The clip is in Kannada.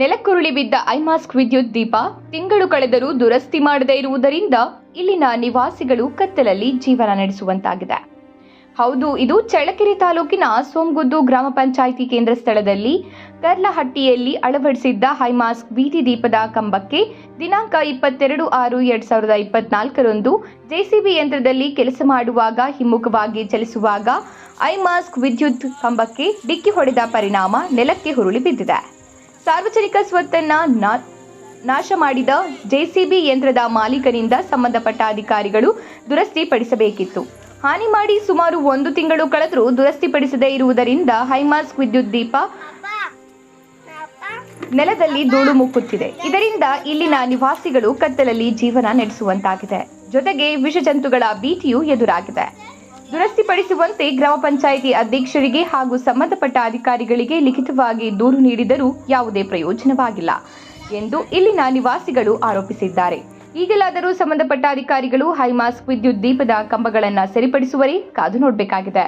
ನೆಲಕ್ಕುರುಳಿ ಬಿದ್ದ ಐಮಾಸ್ಕ್ ವಿದ್ಯುತ್ ದೀಪ ತಿಂಗಳು ಕಳೆದರೂ ದುರಸ್ತಿ ಮಾಡದೇ ಇರುವುದರಿಂದ ಇಲ್ಲಿನ ನಿವಾಸಿಗಳು ಕತ್ತಲಲ್ಲಿ ಜೀವನ ನಡೆಸುವಂತಾಗಿದೆ. ಹೌದು, ಇದು ಚಳ್ಳಕೆರೆ ತಾಲೂಕಿನ ಸೋಮಗುದ್ದು ಗ್ರಾಮ ಪಂಚಾಯಿತಿ ಕೇಂದ್ರ ಸ್ಥಳದಲ್ಲಿ ಕರ್ಲಹಟ್ಟಿಯಲ್ಲಿ ಅಳವಡಿಸಿದ್ದ ಹೈಮಾಸ್ಕ್ ಬೀದಿ ದೀಪದ ಕಂಬಕ್ಕೆ ದಿನಾಂಕ 22/6/2024ರಂದು ಜೆಸಿಬಿ ಯಂತ್ರದಲ್ಲಿ ಕೆಲಸ ಮಾಡುವಾಗ ಹಿಮ್ಮುಖವಾಗಿ ಚಲಿಸುವಾಗ ಐಮಾಸ್ಕ್ ವಿದ್ಯುತ್ ಕಂಬಕ್ಕೆ ಡಿಕ್ಕಿ ಹೊಡೆದ ಪರಿಣಾಮ ನೆಲಕ್ಕೆ ಉರುಳಿ ಬಿದ್ದಿದೆ. ಸಾರ್ವಜನಿಕ ಸ್ವತ್ತನ್ನ ನಾಶ ಮಾಡಿದ ಜೆಸಿಬಿ ಯಂತ್ರದ ಮಾಲೀಕನಿಂದ ಸಂಬಂಧಪಟ್ಟ ಅಧಿಕಾರಿಗಳು ದುರಸ್ತಿ ಪಡಿಸಬೇಕಿತ್ತು. ಹಾನಿ ಮಾಡಿ ಸುಮಾರು 1 ತಿಂಗಳು ಕಳೆದರೂ ದುರಸ್ತಿಪಡಿಸದೇ ಇರುವುದರಿಂದ ಹೈಮಾಸ್ಕ್ ವಿದ್ಯುತ್ ದೀಪ ನೆಲದಲ್ಲಿ ಧೂಳು ಮುಕ್ಕುತ್ತಿದೆ. ಇದರಿಂದ ಇಲ್ಲಿನ ನಿವಾಸಿಗಳು ಕತ್ತಲಲ್ಲಿ ಜೀವನ ನಡೆಸುವಂತಾಗಿದೆ. ಜೊತೆಗೆ ವಿಷಜಂತುಗಳ ಭೀತಿಯೂ ಎದುರಾಗಿದೆ. ದುರಸ್ತಿಪಡಿಸುವಂತೆ ಗ್ರಾಮ ಪಂಚಾಯಿತಿ ಅಧ್ಯಕ್ಷರಿಗೆ ಹಾಗೂ ಸಂಬಂಧಪಟ್ಟ ಅಧಿಕಾರಿಗಳಿಗೆ ಲಿಖಿತವಾಗಿ ದೂರು ನೀಡಿದರೂ ಯಾವುದೇ ಪ್ರಯೋಜನವಾಗಿಲ್ಲ ಎಂದು ಇಲ್ಲಿನ ನಿವಾಸಿಗಳು ಆರೋಪಿಸಿದ್ದಾರೆ. ಈಗಲಾದರೂ ಸಂಬಂಧಪಟ್ಟ ಅಧಿಕಾರಿಗಳು ಹೈಮಾಸ್ಕ್ ವಿದ್ಯುತ್ ದೀಪದ ಕಂಬಗಳನ್ನು ಸರಿಪಡಿಸುವರೇ ಕಾದು ನೋಡಬೇಕಾಗಿದೆ.